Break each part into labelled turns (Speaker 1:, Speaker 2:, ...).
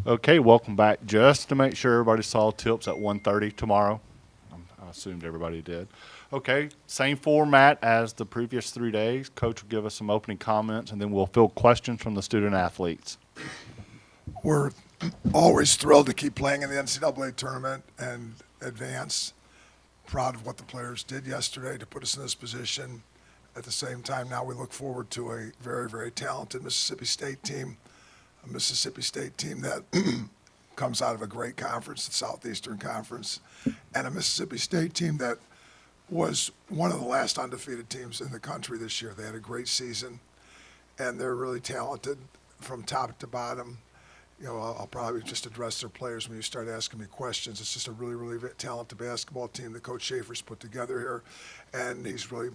Speaker 1: Okay, welcome back. Just to make sure everybody saw tips at 1:30 tomorrow. I assumed everybody did. Okay, same format as the previous 3 days. Coach will give us some opening comments, and then we'll field questions from the student athletes.
Speaker 2: We're always thrilled to keep playing in the NCAA tournament and advance. Proud of what the players did yesterday to put us in this position. At the same time, now we look forward to a very, very talented Mississippi State team, a Mississippi State team that comes out of a great conference, the Southeastern Conference, and a Mississippi State team that was one of the last undefeated teams in the country this year. They had a great season, and they're really talented from top to bottom. I'll probably just address their players when you start asking me questions. It's just a really, really talented basketball team that Coach Schaefer's put together here, and he's really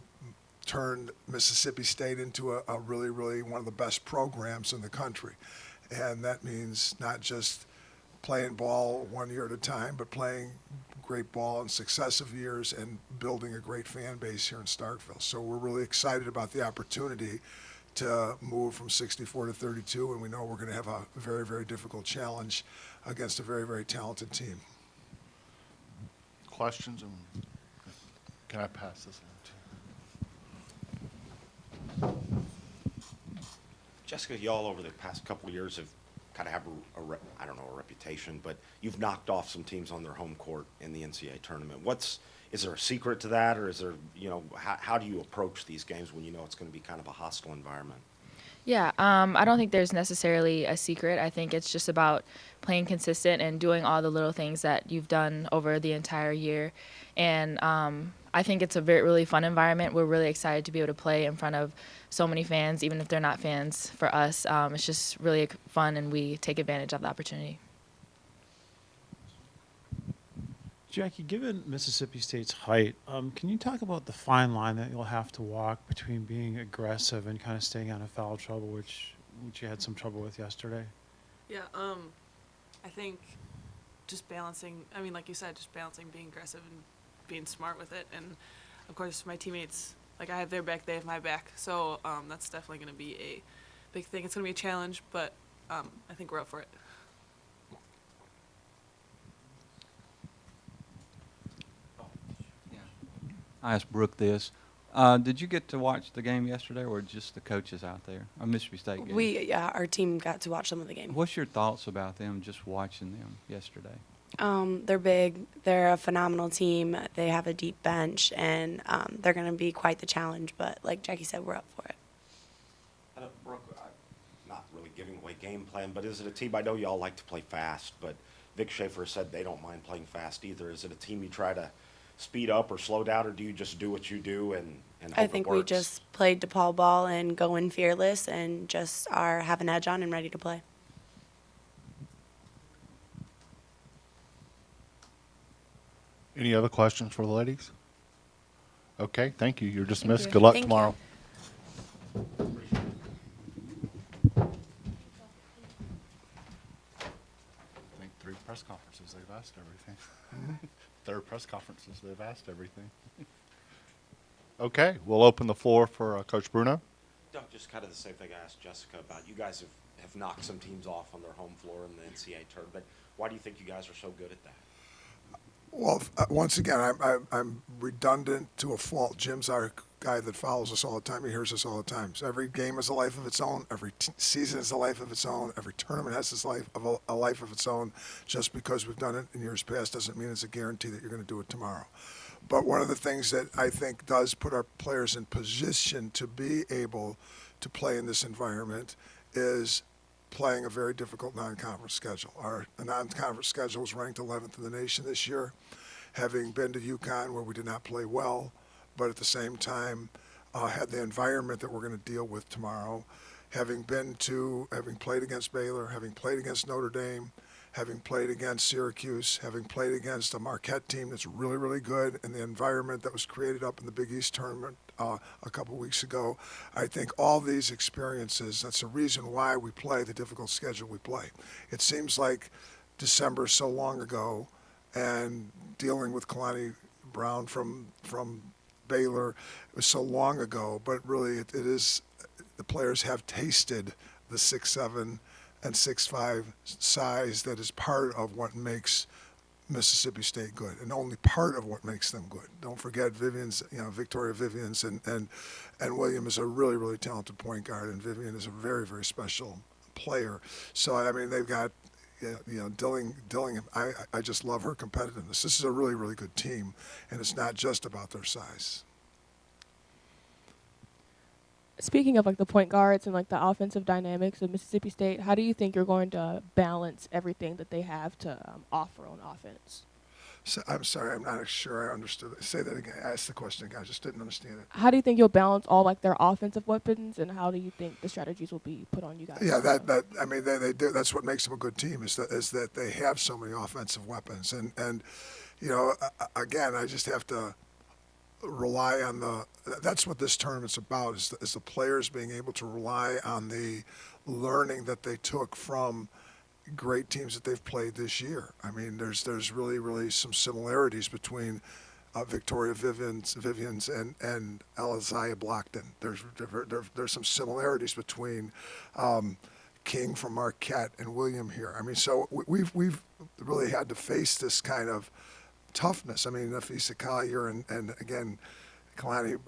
Speaker 2: turned Mississippi State into a really, really one of the best programs in the country. And that means not just playing ball 1 year at a time, but playing great ball in successive years and building a great fan base here in Starkville. So we're really excited about the opportunity to move from 64 to 32, and we know we're going to have a very, very difficult challenge against a very, very talented team.
Speaker 1: Questions? Can I pass this
Speaker 3: Jessica, y'all over the past couple of years have kind of have I don't know, a reputation, but you've knocked off some teams on their home court in the NCAA tournament. Is there a secret to that, or is there, how do you approach these games when you know it's going to be kind of a hostile environment?
Speaker 4: Yeah, I don't think there's necessarily a secret. I think it's just about playing consistent and doing all the little things that you've done over the entire year. And I think it's a really fun environment. We're really excited to be able to play in front of so many fans, even if they're not fans for us. It's just really fun, and we take advantage of the opportunity.
Speaker 5: Jackie, given Mississippi State's height, can you talk about the fine line that you'll have to walk between being aggressive and kind of staying out of foul trouble, which you had some trouble with yesterday?
Speaker 6: Yeah, I think just balancing, like you said, just balancing being aggressive and being smart with it. And, of course, my teammates, like I have their back, they have my back. So that's definitely going to be a big thing. It's going to be a challenge, but I think we're up for it.
Speaker 7: I asked Brooke this. Did you get to watch the game yesterday, or just the coaches out there? A Mississippi State game?
Speaker 8: Our team got to watch some of the game.
Speaker 7: What's your thoughts about them just watching them yesterday?
Speaker 8: They're big. They're a phenomenal team. They have a deep bench, and they're going to be quite the challenge. But like Jackie said, we're up for it.
Speaker 3: Brooke, I'm not really giving away game plan, but is it a team? I know y'all like to play fast, but Vic Schaefer said they don't mind playing fast either. Is it a team you try to speed up or slow down, or do you just do what you do and hope
Speaker 8: I think
Speaker 3: it works?
Speaker 8: we just played DePaul ball and go in fearless and just have an edge on and ready to play.
Speaker 1: Any other questions for the ladies? Okay, thank you. You're dismissed.
Speaker 4: you.
Speaker 1: Good luck
Speaker 8: Thank you.
Speaker 1: tomorrow. I think 3 press conferences, they've asked everything. 3rd press conferences, they've asked everything. Okay, we'll open the floor for Coach Bruno.
Speaker 3: Doug, just kind of the same thing I asked Jessica about. You guys have knocked some teams off on their home floor in the NCAA tournament. Why do you think you guys are so good at that?
Speaker 2: Well, once again, I'm redundant to a fault. Jim's our guy that follows us all the time. He hears us all the time. So every game is a life of its own. Every season is a life of its own. Every tournament has a life of its own. Just because we've done it in years past doesn't mean it's a guarantee that you're going to do it tomorrow. But one of the things that I think does put our players in position to be able to play in this environment is playing a very difficult non-conference schedule. Our non-conference schedule was ranked 11th in the nation this year, having been to UConn where we did not play well, but at the same time had the environment that we're going to deal with tomorrow, having played against Baylor, having played against Notre Dame, having played against Syracuse, having played against a Marquette team that's really, really good, and the environment that was created up in the Big East tournament a couple weeks ago. I think all these experiences, that's the reason why we play the difficult schedule we play. It seems like December so long ago, and dealing with Kalani Brown from Baylor was so long ago, but really it is, the players have tasted the 6-7 and 6'5" size that is part of what makes Mississippi State good, and only part of what makes them good. Don't forget Vivian's, Victoria Vivian's, and William is a really, really talented point guard, and Vivian is a very, very special player. So I mean, they've got, Dillingham. I just love her competitiveness. This is a really, really good team, and it's not just about their size.
Speaker 9: Speaking of like the point guards and like the offensive dynamics of Mississippi State, how do you think you're going to balance everything that they have to offer on offense?
Speaker 2: So, I'm sorry, I'm not sure I understood. Say that again. Ask the question again. I just didn't understand it.
Speaker 9: How do you think you'll balance all like their offensive weapons, and how do you think the strategies will be put on you guys?
Speaker 2: Yeah, that I mean, they do. That's what makes them a good team is that they have so many offensive weapons, and again, I just have to rely on that's what this tournament's about is the players being able to rely on the learning that they took from great teams that they've played this year. I mean, there's really, really some similarities between Victoria Vivian's and Alizaya Blockton. There's some similarities between King from Marquette and William here. I mean, so we've really had to face this kind of toughness. I mean, Nafisa Collier and again, Kalani,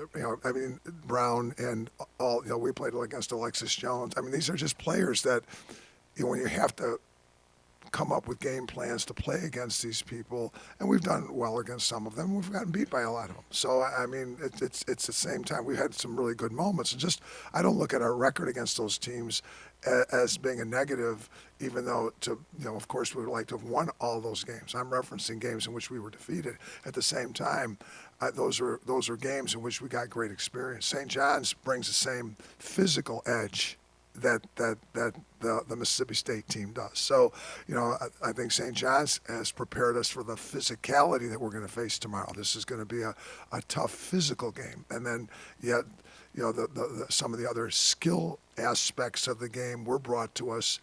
Speaker 2: Brown and all, we played against Alexis Jones. I mean, these are just players that, when you have to come up with game plans to play against these people, and we've done well against some of them. We've gotten beat by a lot of them. So, I mean, it's the same time. We've had some really good moments. And I don't look at our record against those teams as being a negative, even though, of course, we would like to have won all those games. I'm referencing games in which we were defeated. At the same time, those are games in which we got great experience. St. John's brings the same physical edge that the Mississippi State team does. So, I think St. John's has prepared us for the physicality that we're going to face tomorrow. This is going to be a tough physical game. And then yet, some of the other skill aspects of the game were brought to us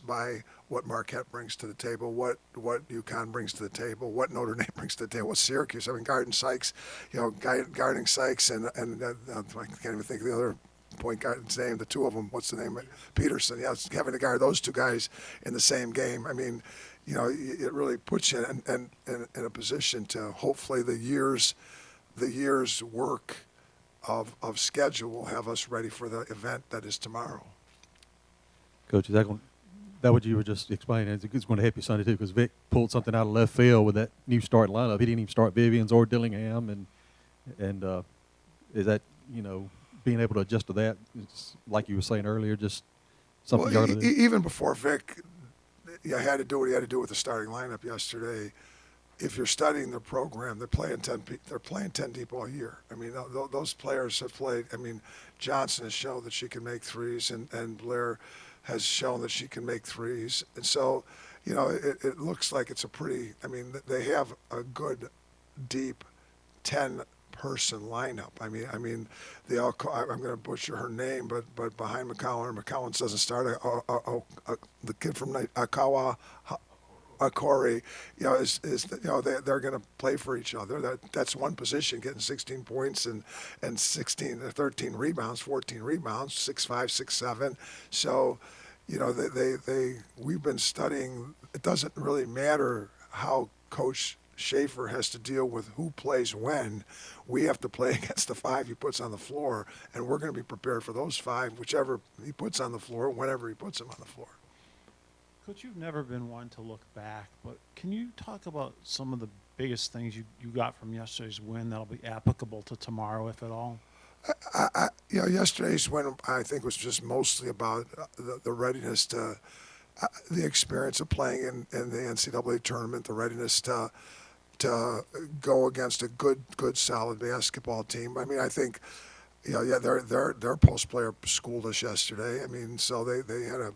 Speaker 2: by what Marquette brings to the table, what UConn brings to the table, what Notre Dame brings to the table, what Syracuse. I mean, guarding Sykes, guarding Sykes, and I can't even think of the other point guard's name, the two of them, what's the name? Peterson. Yeah, having to guard those two guys in the same game. I mean, it really puts you in a position to hopefully the year's work of schedule will have us ready for the event that is tomorrow.
Speaker 10: Coach, is that what you were just explaining? It's going to help you Sunday too, because Vic pulled something out of left field with that new start lineup. He didn't even start Vivian's or Dillingham, and is that being able to adjust to that, it's like you were saying earlier, just something you ought to do?
Speaker 2: Even before Vic, had to do what he had to do with the starting lineup yesterday. If you're studying their program, they're playing 10 deep all year. I mean, those players have played. I mean, Johnson has shown that she can make threes, and Blair has shown that she can make threes. And so, it looks like it's a pretty. I mean, they have a good, deep 10-person lineup. I mean, I'm going to butcher her name, but behind McCowan doesn't start. The kid from Akawa. Corey, they're going to play for each other. That's one position, getting 16 points and 13 rebounds, 14 rebounds, 6'5", 6'7". So, we've been studying. It doesn't really matter how Coach Schaefer has to deal with who plays when. We have to play against the 5 he puts on the floor, and we're going to be prepared for those 5, whichever he puts on the floor, whenever he puts them on the floor.
Speaker 5: Coach, you've never been one to look back, but can you talk about some of the biggest things you got from yesterday's win that'll be applicable to tomorrow, if at all?
Speaker 2: Yesterday's win, I think, was just mostly about the readiness to the experience of playing in the NCAA tournament, the readiness to go against a good, solid basketball team. I mean, I think, their post player schooled us yesterday. I mean, so they had a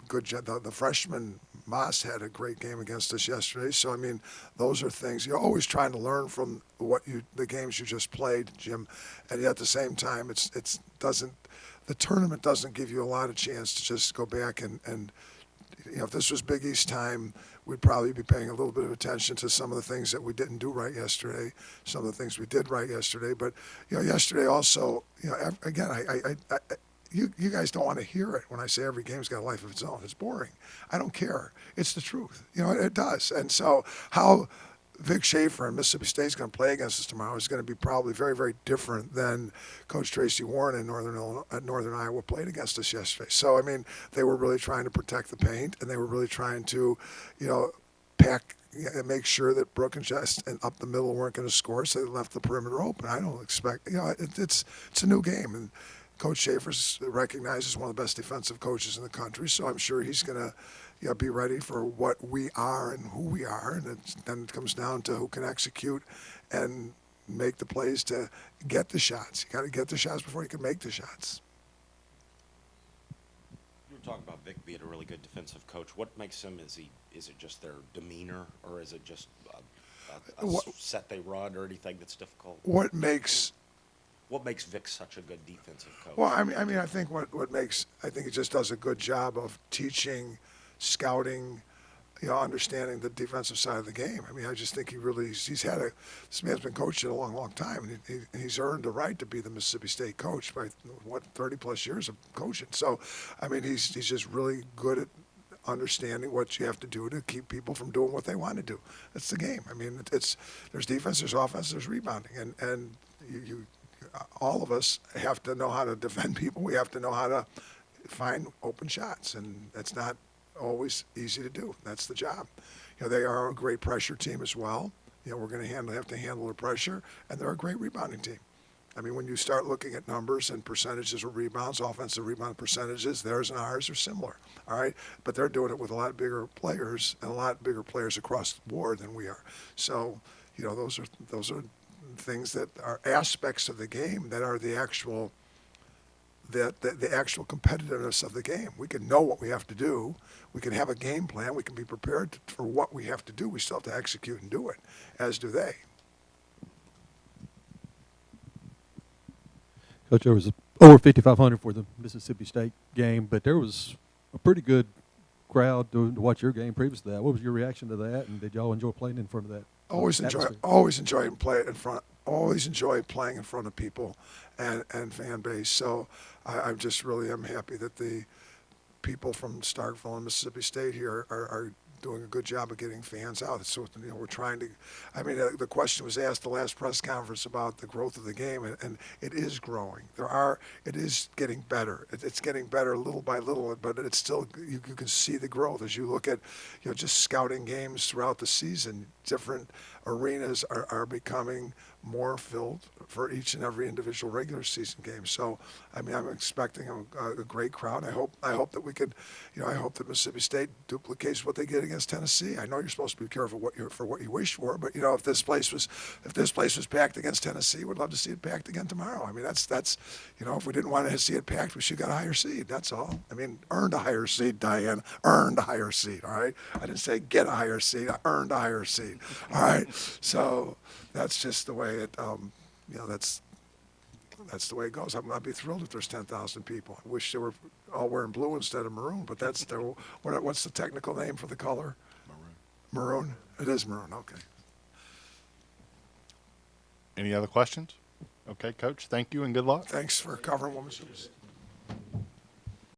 Speaker 2: good job. The freshman Moss had a great game against us yesterday. So I mean, those are things you're always trying to learn from the games you just played, Jim. And yet at the same time, the tournament doesn't give you a lot of chance to just go back and if this was Big East time, we'd probably be paying a little bit of attention to some of the things that we didn't do right yesterday, some of the things we did right yesterday. But yesterday also, again, you guys don't want to hear it when I say every game's got a life of its own. It's boring. I don't care. It's the truth. It does. And so how Vic Schaefer and Mississippi State's going to play against us tomorrow is going to be probably very, very different than Coach Tracy Warren in Northern Iowa played against us yesterday. So, I mean, they were really trying to protect the paint, and they were really trying to, make sure that Brooke and Jess and up the middle weren't going to score, so they left the perimeter open. I don't expect, it's a new game, and Coach Schaefer's recognized as one of the best defensive coaches in the country, so I'm sure he's going to be ready for what we are and who we are, and then it comes down to who can execute and make the plays to get the shots. You got to get the shots before you can make the shots.
Speaker 3: You were talking about Vic being a really good defensive coach. What makes him? Is it just their demeanor, or is it just a set they run, or anything that's difficult?
Speaker 2: What makes
Speaker 3: Vic such a good defensive coach?
Speaker 2: Well, I mean, I think I think he just does a good job of teaching, scouting, understanding the defensive side of the game. I mean, I just think this man's been coaching a long, long time, and he's earned the right to be the Mississippi State coach by 30 plus years of coaching. So, I mean, he's just really good at understanding what you have to do to keep people from doing what they want to do. That's the game. I mean, there's defense, there's offense, there's rebounding, and you all of us have to know how to defend people. We have to know how to find open shots, and that's not always easy to do. That's the job. They are a great pressure team as well. We're going to have to handle the pressure, and they're a great rebounding team. I mean, when you start looking at numbers and percentages of rebounds, offensive rebound percentages, theirs and ours are similar, all right? But they're doing it with a lot bigger players and a lot bigger players across the board than we are. So, those are things that are aspects of the game that are the actual competitiveness of the game. We can know what we have to do. We can have a game plan. We can be prepared for what we have to do. We still have to execute and do it, as do they.
Speaker 10: Coach, there was over 5,500 for the Mississippi State game, but there was a pretty good crowd to watch your game previous to that. What was your reaction to that, and did y'all enjoy playing in front of that?
Speaker 2: Always enjoy playing in front of people and fan base. So I just really am happy that the people from Starkville and Mississippi State here are doing a good job of getting fans out. So we're trying to. I mean, the question was asked the last press conference about the growth of the game, and it is growing. It is getting better. It's getting better little by little, but it's still you can see the growth as you look at just scouting games throughout the season. Different arenas are becoming more filled for each and every individual regular season game. So, I mean, I'm expecting a great crowd. I hope that we could, I hope that Mississippi State duplicates what they get against Tennessee. I know you're supposed to be careful what you wish for, but if this place was packed against Tennessee, we'd love to see it packed again tomorrow. I mean, that's if we didn't want to see it packed, we should have got a higher seed. That's all. I mean, earned a higher seed, Diane. Earned a higher seed. All right. I didn't say get a higher seed. I earned a higher seed. All right. So that's just the way it. That's the way it goes. I'd be thrilled if there's 10,000 people. I wish they were all wearing blue instead of maroon, but that's what's the technical name for the color? Maroon. It is maroon. Okay.
Speaker 1: Any other questions? Okay, Coach, thank you and good luck.
Speaker 2: Thanks for covering women's hoops.